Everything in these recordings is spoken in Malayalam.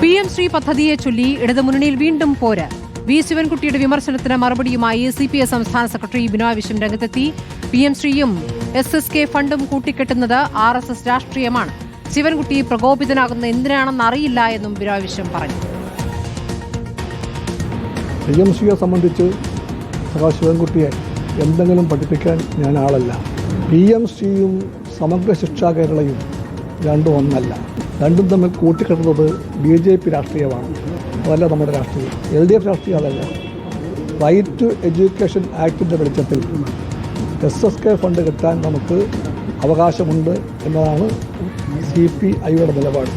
PM ശ്രീ പദ്ധതിയെ ചൊല്ലി ഇടതുമുന്നണിയിൽ വീണ്ടും പോര്. വി ശിവൻകുട്ടിയുടെ വിമർശനത്തിന് മറുപടിയുമായി CPI സംസ്ഥാന സെക്രട്ടറി ബിനോയ് വിശ്വം രംഗത്തെത്തി. PM ശ്രീയും SSK ഫണ്ടും കൂട്ടിക്കെട്ടുന്നത് RSS രാഷ്ട്രീയമാണ്. ശിവൻകുട്ടി പ്രകോപിതനാകുന്നത് എന്തിനാണെന്ന് അറിയില്ല എന്നും ബിനോയ് വിശ്വം പറഞ്ഞു. PM ശ്രീയെ സംബന്ധിച്ച് ശിവൻകുട്ടിയെ എന്തെങ്കിലും പഠിപ്പിക്കാൻ ഞാൻ ആളല്ല. PM ശ്രീയും സമഗ്ര ശിക്ഷാ കേരളയും രണ്ടും ഒന്നല്ല. രണ്ടും തമ്മിൽ കൂട്ടിക്കെട്ടുന്നത് BJP രാഷ്ട്രീയമാണ്, അതല്ല നമ്മുടെ രാഷ്ട്രീയം. LDF രാഷ്ട്രീയം അതല്ല. റൈറ്റ് ടു എഡ്യൂക്കേഷൻ ആക്ടിൻ്റെ വെളിച്ചത്തിൽ SSK ഫണ്ട് കിട്ടാൻ നമുക്ക് അവകാശമുണ്ട് എന്നതാണ് CPIയുടെ നിലപാട്.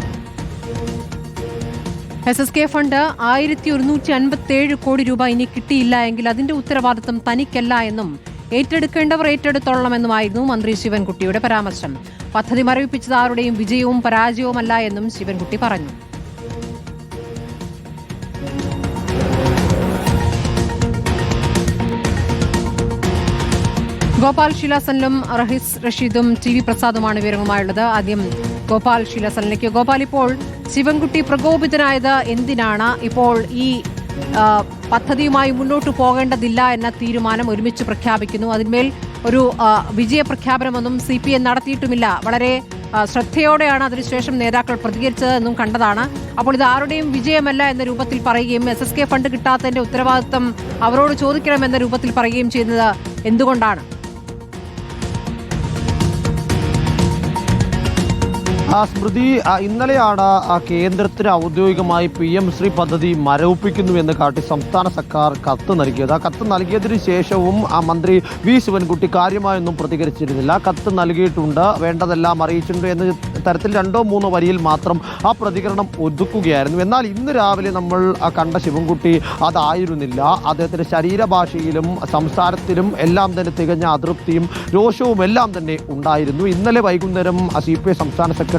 SSK ഫണ്ട് 1157 കോടി രൂപ ഇനി കിട്ടിയില്ല എങ്കിൽ അതിന്റെ ഉത്തരവാദിത്തം തനിക്കല്ല എന്നും ഏറ്റെടുക്കേണ്ടവർ ഏറ്റെടുത്തോളണമെന്നുമായിരുന്നു മന്ത്രി ശിവൻകുട്ടിയുടെ പരാമർശം. പദ്ധതി മരവിപ്പിച്ചത് ആരുടെയും വിജയവും പരാജയവുമല്ല എന്നും ശിവൻകുട്ടി പറഞ്ഞു. ഗോപാൽ ശീലാസനിലും റഹീസ് റഷീദും TV പ്രസാദുമാണ് വിവരങ്ങളുമായുള്ളത്. ആദ്യം ഗോപാൽ ശീലാസനിലേക്ക്. ഗോപാൽ, ഇപ്പോൾ ശിവൻകുട്ടി പ്രകോപിതനായത് എന്തിനാണ്? ഇപ്പോൾ ഈ പദ്ധതിയുമായി മുന്നോട്ട് പോകേണ്ടതില്ല എന്ന തീരുമാനം ഒരുമിച്ച് പ്രഖ്യാപിക്കുന്നു. അതിന്മേൽ ഒരു വിജയപ്രഖ്യാപനമൊന്നും CPI നടത്തിയിട്ടുമില്ല. വളരെ ശ്രദ്ധയോടെയാണ് അതിനുശേഷം നേതാക്കൾ പ്രതികരിച്ചതെന്നും കണ്ടതാണ്. അപ്പോൾ ഇത് ആരുടെയും വിജയമല്ല എന്ന രൂപത്തിൽ പറയുകയും SSK ഫണ്ട് കിട്ടാത്തതിന്റെ ഉത്തരവാദിത്തം അവരോട് ചോദിക്കണമെന്ന രൂപത്തിൽ പറയുകയും ചെയ്യുന്നത് എന്തുകൊണ്ടാണ്? സ്മൃതി, ഇന്നലെയാണ് കേന്ദ്രത്തിന് ഔദ്യോഗികമായി PM ശ്രീ പദ്ധതി മരവിപ്പിക്കുന്നു എന്ന് കാട്ടി സംസ്ഥാന സർക്കാർ കത്ത് നൽകിയത്. ആ കത്ത് നൽകിയതിനു ശേഷവും മന്ത്രി വി ശിവൻകുട്ടി കാര്യമായൊന്നും പ്രതികരിച്ചിരുന്നില്ല. കത്ത് നൽകിയിട്ടുണ്ട്, വേണ്ടതെല്ലാം അറിയിച്ചിട്ടുണ്ട് എന്ന തരത്തിൽ 2-3 വരിയിൽ മാത്രം ആ പ്രതികരണം ഒതുക്കുകയായിരുന്നു. എന്നാൽ ഇന്ന് രാവിലെ നമ്മൾ കണ്ട ശിവൻകുട്ടി അതായിരുന്നില്ല. അദ്ദേഹത്തിന്റെ ശരീരഭാഷയിലും സംസാരത്തിലും എല്ലാം തന്നെ തികഞ്ഞ അതൃപ്തിയും രോഷവും എല്ലാം തന്നെ ഉണ്ടായിരുന്നു. ഇന്നലെ വൈകുന്നേരം CPI സംസ്ഥാന സെക്രട്ടറി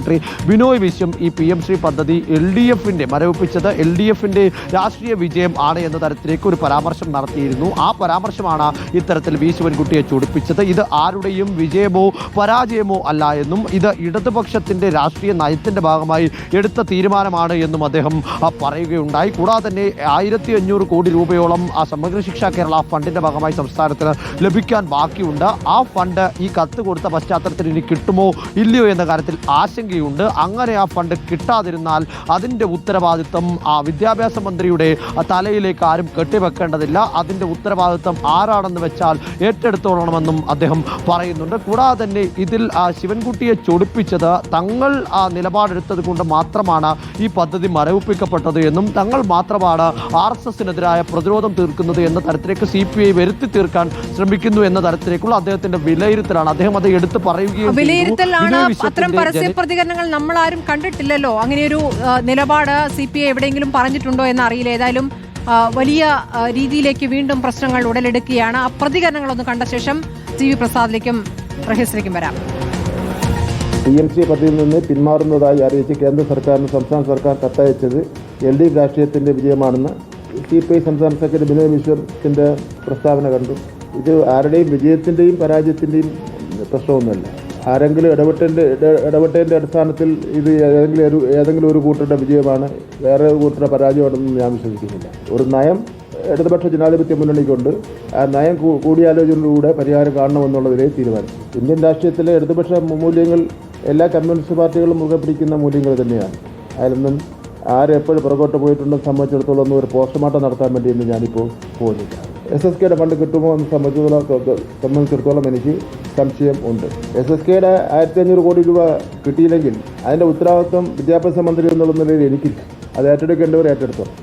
ബിനോയ് വിശ്വം ഈ PM ശ്രീ പദ്ധതി LDFന്റെ മരവിപ്പിച്ചത് LDFന്റെ രാഷ്ട്രീയ വിജയം ആണ് എന്ന തരത്തിലേക്ക് ഒരു പരാമർശം നടത്തിയിരുന്നു. ആ പരാമർശമാണ് ഇത്തരത്തിൽ വി ശിവൻകുട്ടിയെ ചൊടിപ്പിച്ചത്. ഇത് ആരുടെയും വിജയമോ പരാജയമോ അല്ല എന്നും ഇത് ഇടതുപക്ഷത്തിന്റെ രാഷ്ട്രീയ നയത്തിന്റെ ഭാഗമായി എടുത്ത തീരുമാനമാണ് എന്നും അദ്ദേഹം പറയുകയുണ്ടായി. കൂടാതെ തന്നെ 1500 കോടി രൂപയോളം ആ സമഗ്ര ശിക്ഷാ കേരള ഫണ്ടിന്റെ ഭാഗമായി സംസ്ഥാനത്തിന് ലഭിക്കാൻ ബാക്കിയുണ്ട്. ആ ഫണ്ട് ഈ കത്ത് കൊടുത്ത പശ്ചാത്തലത്തിൽ ഇനി കിട്ടുമോ ഇല്ലയോ എന്ന കാര്യത്തിൽ ആശങ്കയുണ്ട്. അങ്ങനെ ആ ഫണ്ട് കിട്ടാതിരുന്നാൽ അതിന്റെ ഉത്തരവാദിത്വം വിദ്യാഭ്യാസ മന്ത്രിയുടെ തലയിലേക്ക് ആരും കെട്ടിവെക്കേണ്ടതില്ല. അതിന്റെ ഉത്തരവാദിത്വം ആരാണെന്ന് വെച്ചാൽ ഏറ്റെടുത്തോളണമെന്നും അദ്ദേഹം പറയുന്നുണ്ട്. കൂടാതെ തന്നെ ഇതിൽ ശിവൻകുട്ടിയെ ചൊടിപ്പിച്ചത് തങ്ങൾ നിലപാടെടുത്തത് കൊണ്ട് മാത്രമാണ് ഈ പദ്ധതി മരവിപ്പിക്കപ്പെട്ടത് എന്നും തങ്ങൾ മാത്രമാണ് RSSനെതിരായ പ്രതിരോധം തീർക്കുന്നത് എന്ന തരത്തിലേക്ക് CPI വരുത്തി തീർക്കാൻ ശ്രമിക്കുന്നു എന്ന തരത്തിലേക്കുള്ള അദ്ദേഹത്തിന്റെ വിലയിരുത്തലാണ്. അദ്ദേഹം അത് എടുത്തു പറയുകയും പ്രതികരണങ്ങൾ നമ്മൾ ആരും കണ്ടിട്ടില്ലല്ലോ. അങ്ങനെയൊരു നിലപാട് CPI എവിടെയെങ്കിലും പറഞ്ഞിട്ടുണ്ടോ എന്ന് അറിയില്ല. ഏതായാലും വലിയ രീതിയിലേക്ക് വീണ്ടും പ്രശ്നങ്ങൾ ഉടലെടുക്കുകയാണ്. ആ പ്രതികരണങ്ങളൊന്ന് കണ്ട ശേഷം TV പ്രസാദിലേക്കും റഹീസിലേക്കും വരാം. PM ശ്രീ പദ്ധതിയിൽ നിന്ന് പിന്മാറുന്നതായി അറിയിച്ച് കേന്ദ്ര സർക്കാരിന് സംസ്ഥാന സർക്കാർ കത്തയച്ചത് LDF രാഷ്ട്രീയത്തിൻ്റെ വിജയമാണെന്ന് CPI സംസ്ഥാന സെക്രട്ടറി ബിനോയ് വിശ്വത്തിൻ്റെ പ്രസ്താവന കണ്ടു. ഇത് ആരുടെയും വിജയത്തിൻ്റെയും പരാജയത്തിൻ്റെയും പ്രശ്നമൊന്നുമല്ല. ആരെങ്കിലും ഇടപെട്ടതിൻ്റെ അടിസ്ഥാനത്തിൽ ഇത് ഏതെങ്കിലും ഒരു കൂട്ടരുടെ വിജയമാണ്, വേറെ ഒരു കൂട്ടരുടെ പരാജയമാണെന്ന് ഞാൻ വിശ്വസിക്കുന്നില്ല. ഒരു നയം ഇടതുപക്ഷ ജനാധിപത്യ മുന്നണിക്കൊണ്ട് ആ നയം കൂടിയാലോചനയിലൂടെ പരിഹാരം കാണണമെന്നുള്ളതിലേ തീരുമാനിച്ചു. ഇന്ത്യൻ രാഷ്ട്രീയത്തിലെ ഇടതുപക്ഷ മൂല്യങ്ങൾ എല്ലാ കമ്മ്യൂണിസ്റ്റ് പാർട്ടികളും മുറുകെ പിടിക്കുന്ന മൂല്യങ്ങൾ തന്നെയാണ്. അതിലൊന്നും ആരെപ്പോഴും പുറകോട്ട് പോയിട്ടുണ്ടെന്ന് സംബന്ധിച്ചിടത്തോളം ഒന്നും ഒരു പോസ്റ്റ്മോർട്ടം നടത്താൻ വേണ്ടിയൊന്നും ഞാനിപ്പോൾ പോകുന്നില്ല. SSKയുടെ ഫണ്ട് കിട്ടുമോ എന്ന് സംബന്ധിച്ചിടത്തോളം എനിക്ക് സംശയം ഉണ്ട്. SSKയുടെ 1500 കോടി രൂപ കിട്ടിയില്ലെങ്കിൽ അതിൻ്റെ ഉത്തരവാദിത്വം വിദ്യാഭ്യാസ മന്ത്രി എന്നുള്ള നിലയിൽ എനിക്കില്ല. അത് ഏറ്റെടുക്കേണ്ടവർ ഏറ്റെടുത്തോളാം.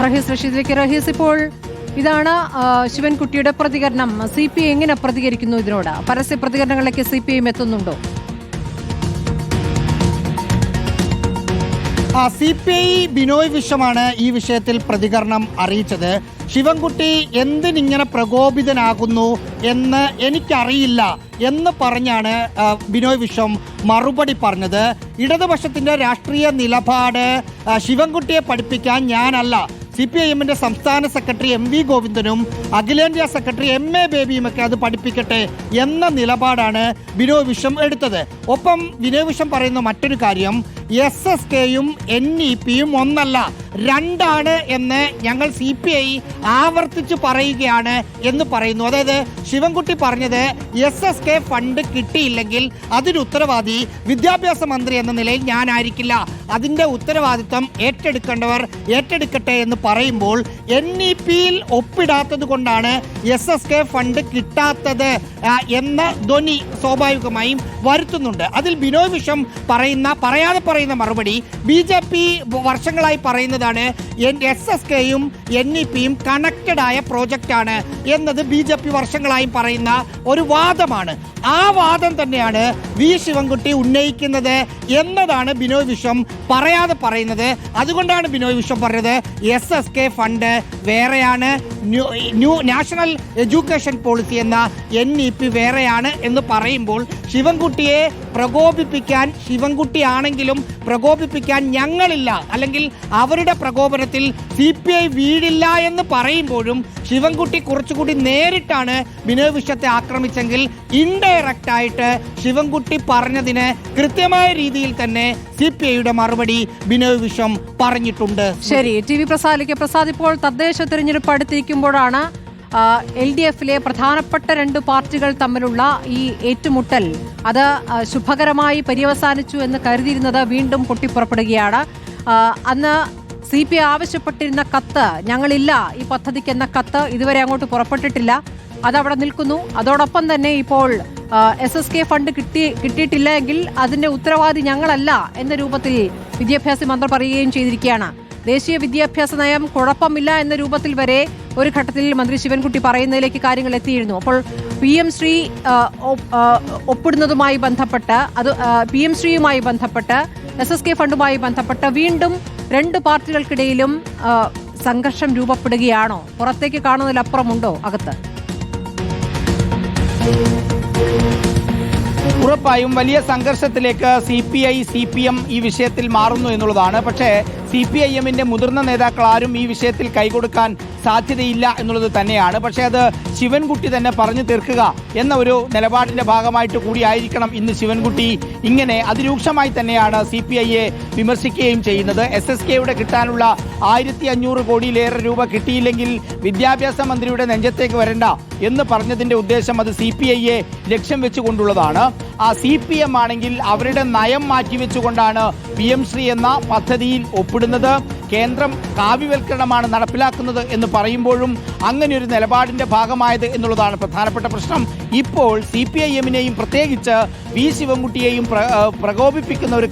റഹീസ് റഷീദിലേക്ക്. റഹീസ്, ഇപ്പോൾ ഇതാണ് ശിവൻകുട്ടിയുടെ പ്രതികരണം. CPI എങ്ങനെ പ്രതികരിക്കുന്നു ഇതിനോട്? പരസ്യ പ്രതികരണങ്ങളിലേക്ക് CPI എത്തുന്നുണ്ടോ? CPI ബിനോയ് വിശ്വമാണ് ഈ വിഷയത്തിൽ പ്രതികരണം അറിയിച്ചത്. ശിവൻകുട്ടി എന്തിനിങ്ങനെ പ്രകോപിതനാകുന്നു എന്ന് എനിക്കറിയില്ല എന്ന് പറഞ്ഞാണ് ബിനോയ് വിശ്വം മറുപടി പറഞ്ഞത്. ഇടതുപക്ഷത്തിൻ്റെ രാഷ്ട്രീയ നിലപാട് ശിവൻകുട്ടിയെ പഠിപ്പിക്കാൻ ഞാനല്ല CPIM-ന്റെ സംസ്ഥാന സെക്രട്ടറി MV ഗോവിന്ദനും അഖിലേന്ത്യാ സെക്രട്ടറി MA ബേബിയുമൊക്കെ അത് പഠിപ്പിക്കട്ടെ എന്ന നിലപാടാണ് ബിനോയ് വിശ്വം എടുത്തത്. ഒപ്പം ബിനോയ് വിശ്വം പറയുന്ന മറ്റൊരു കാര്യം, SSKയും NEPയും ഒന്നല്ല, രണ്ടാണ് എന്ന് ഞങ്ങൾ CPI ആവർത്തിച്ച് പറയുകയാണ് എന്ന് പറയുന്നു. അതായത് ശിവൻകുട്ടി പറഞ്ഞത് SSK ഫണ്ട് കിട്ടിയില്ലെങ്കിൽ അതിന് ഉത്തരവാദി വിദ്യാഭ്യാസ മന്ത്രി എന്ന നിലയിൽ ഞാനായിരിക്കില്ല, അതിൻ്റെ ഉത്തരവാദിത്തം ഏറ്റെടുക്കേണ്ടവർ ഏറ്റെടുക്കട്ടെ എന്ന് പറയുമ്പോൾ NEPയിൽ ഒപ്പിടാത്തത് കൊണ്ടാണ് SSK ഫണ്ട് കിട്ടാത്തത് എന്ന ധ്വനി സ്വാഭാവികമായും വരുത്തുന്നുണ്ട്. അതിൽ ബിനോയ് വിശ്വം പറയാതെ പറയുന്ന മറുപടി BJP വർഷങ്ങളായി പറയുന്നതാണ് SSKയും NEPയും കണക്റ്റഡ് ആയ പ്രോജക്റ്റാണ് എന്നത് BJP വർഷങ്ങളായി പറയുന്ന ഒരു വാദമാണ്. ആ വാദം തന്നെയാണ് വി ശിവൻകുട്ടി ഉന്നയിക്കുന്നത് എന്നതാണ് ബിനോയ് വിശ്വം പറയാതെ പറയുന്നത്. അതുകൊണ്ടാണ് ബിനോയ് വിശ്വം പറഞ്ഞത് SSK ഫണ്ട് വേറെയാണ്, ന്യൂ നാഷണൽ എഡ്യൂക്കേഷൻ പോളിസി എന്ന NEP വേറെയാണ് എന്ന് പറയുമ്പോൾ ശിവൻകുട്ടിയെ പ്രകോപിപ്പിക്കാൻ, ശിവൻകുട്ടിയാണെങ്കിലും പ്രകോപിപ്പിക്കാൻ ഞങ്ങളില്ല, അല്ലെങ്കിൽ അവരുടെ പ്രകോപനത്തിൽ CPI വീഴില്ല എന്ന് പറയുമ്പോഴും ശിവൻകുട്ടി കുറച്ചുകൂടി നേരിട്ടാണ് ബിനോയ് വിശ്വത്തെ ആക്രമിച്ചെങ്കിൽ ഇൻഡയറക്റ്റ് ആയിട്ട് ശിവൻകുട്ടി പറഞ്ഞതിന് കൃത്യമായ രീതിയിൽ തന്നെ CPIയുടെ മറുപടി ബിനോയ് വിശ്വം പറഞ്ഞിട്ടുണ്ട്. ശരി, TV പ്രസാദ്, ഇപ്പോൾ തദ്ദേശ തിരഞ്ഞെടുപ്പ് അടുത്തിരിക്കുമ്പോഴാണ് LDFിലെ പ്രധാനപ്പെട്ട രണ്ട് പാർട്ടികൾ തമ്മിലുള്ള ഈ ഏറ്റുമുട്ടൽ അത് ശുഭകരമായി പര്യവസാനിച്ചു എന്ന് കരുതിയിരുന്നത് വീണ്ടും പൊട്ടിപ്പുറപ്പെടുകയാണ്. അന്ന് CPI ആവശ്യപ്പെട്ടിരുന്ന കത്ത്, ഞങ്ങളില്ല ഈ പദ്ധതിക്ക് എന്ന കത്ത് ഇതുവരെ അങ്ങോട്ട് പുറപ്പെട്ടിട്ടില്ല, അതവിടെ നിൽക്കുന്നു. അതോടൊപ്പം തന്നെ ഇപ്പോൾ SSK ഫണ്ട് കിട്ടിയിട്ടില്ല എങ്കിൽ അതിന്റെ ഉത്തരവാദി ഞങ്ങളല്ല എന്ന രൂപത്തിൽ വിദ്യാഭ്യാസ മന്ത്രി പറയുകയും ചെയ്തിരിക്കുകയാണ്. ദേശീയ വിദ്യാഭ്യാസ നയം കുഴപ്പമില്ല എന്ന രൂപത്തിൽ വരെ ഒരു ഘട്ടത്തിൽ മന്ത്രി ശിവൻകുട്ടി പറയുന്നതിലേക്ക് കാര്യങ്ങൾ എത്തിയിരുന്നു. അപ്പോൾ PM ശ്രീ ഒപ്പിടുന്നതുമായി ബന്ധപ്പെട്ട്, അത് PM ശ്രീയുമായി ബന്ധപ്പെട്ട്, SSK ഫണ്ടുമായി ബന്ധപ്പെട്ട് വീണ്ടും രണ്ട് പാർട്ടികൾക്കിടയിലും സംഘർഷം രൂപപ്പെടുകയാണോ? പുറത്തേക്ക് കാണുന്നതിലപ്പുറമുണ്ടോ അകത്ത്? ഉറപ്പായും വലിയ സംഘർഷത്തിലേക്ക് CPI CPM ഈ വിഷയത്തിൽ മാറുന്നു എന്നുള്ളതാണ്. പക്ഷേ CPIM-ന്റെ മുതിർന്ന നേതാക്കൾ ആരും ഈ വിഷയത്തിൽ കൈകൊടുക്കാൻ സാധ്യതയില്ല എന്നുള്ളത് തന്നെയാണ്. പക്ഷേ അത് ശിവൻകുട്ടി തന്നെ പറഞ്ഞു തീർക്കുക എന്ന ഒരു നിലപാടിന്റെ ഭാഗമായിട്ട് കൂടിയായിരിക്കണം ഇന്ന് ശിവൻകുട്ടി ഇങ്ങനെ അതിരൂക്ഷമായി തന്നെയാണ് CPIയെ വിമർശിക്കുകയും ചെയ്യുന്നത്. SSKയുടെ കിട്ടാനുള്ള 1500 കോടിയിലേറെ രൂപ കിട്ടിയില്ലെങ്കിൽ വിദ്യാഭ്യാസ മന്ത്രിയുടെ നെഞ്ചത്തേക്ക് വരണ്ട എന്ന് പറഞ്ഞതിന്റെ ഉദ്ദേശം അത് CPIയെ ലക്ഷ്യം വെച്ചുകൊണ്ടുള്ളതാണ്. ആ CPM ആണെങ്കിൽ അവരുടെ നയം മാറ്റിവെച്ചുകൊണ്ടാണ് PM ശ്രീ എന്ന പദ്ധതിയിൽ ഒപ്പിടുന്നത്. കേന്ദ്രം കാവ്യവൽക്കരണമാണ് നടപ്പിലാക്കുന്നത് എന്ന് പറയുമ്പോഴും അങ്ങനെ ഒരു നിലപാടിന്റെ ഭാഗമായത് എന്നുള്ളതാണ് പ്രധാനപ്പെട്ട പ്രശ്നം. ഇപ്പോൾ CPIM-നെയും പ്രത്യേകിച്ച് വി ശിവൻകുട്ടിയെയും പ്രകോപിപ്പിക്കുന്ന ഒരു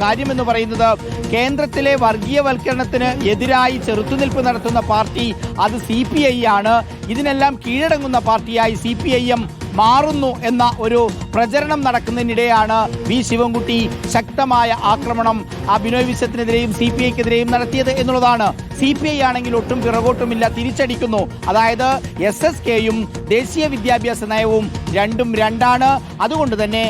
കാര്യമെന്ന് പറയുന്നത് കേന്ദ്രത്തിലെ വർഗീയവൽക്കരണത്തിന് എതിരായി ചെറുത്തുനിൽപ്പ് നടത്തുന്ന പാർട്ടി അത് CPI ആണ്. ഇതിനെല്ലാം കീഴടങ്ങുന്ന പാർട്ടിയായി CPIM മാറുന്നു എന്ന ഒരു പ്രചരണം നടക്കുന്നതിനിടെയാണ് വി ശിവൻകുട്ടി ശക്തമായ ആക്രമണം ബിനോയ് വിശ്വത്തിനെതിരെയും CPIക്കെതിരെയും നടത്തിയത് എന്നുള്ളതാണ്. CPI ആണെങ്കിൽ ഒട്ടും പിറകോട്ടുമില്ല, തിരിച്ചടിക്കുന്നു. അതായത് SSKയും ദേശീയ വിദ്യാഭ്യാസ നയവും രണ്ടും രണ്ടാണ്. അതുകൊണ്ട് തന്നെ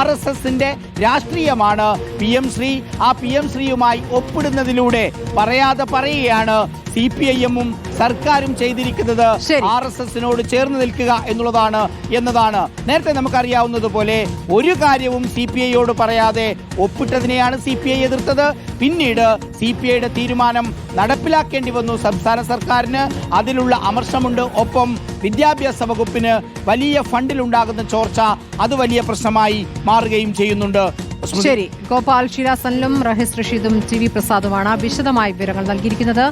RSSന്റെ രാഷ്ട്രീയമാണ് PM ശ്രീ. ആ PM ശ്രീയുമായി ഒപ്പിടുന്നതിലൂടെ പറയാതെ പറയുകയാണ് CPIM-ഉം സർക്കാരും ചെയ്തിരിക്കുന്നത് RSSനോട് ചേർന്ന് നിൽക്കുക എന്നതാണ്. നേരത്തെ നമുക്കറിയാവുന്നതുപോലെ ഒരു കാര്യവും CPIയോട് പറയാതെ ഒപ്പിട്ടതിനെയാണ് CPI എതിർത്തത്. പിന്നീട് CPIയുടെ തീരുമാനം നടപ്പിലാക്കേണ്ടി വന്നു സംസ്ഥാന സർക്കാരിന്. അതിലുള്ള അമർഷമുണ്ട്. ഒപ്പം വിദ്യാഭ്യാസ വകുപ്പിന് വലിയ ഫണ്ടിലുണ്ടാകുന്ന ചോർച്ച അത് വലിയ പ്രശ്നമായി മാറുകയും ചെയ്യുന്നുണ്ട്. ശരി, ഗോപാൽ ശീലാസനിലും റഹീസ് റഷീദും TV പ്രസാദുമാണ് വിശദമായ വിവരങ്ങൾ നൽകിയിരിക്കുന്നത്.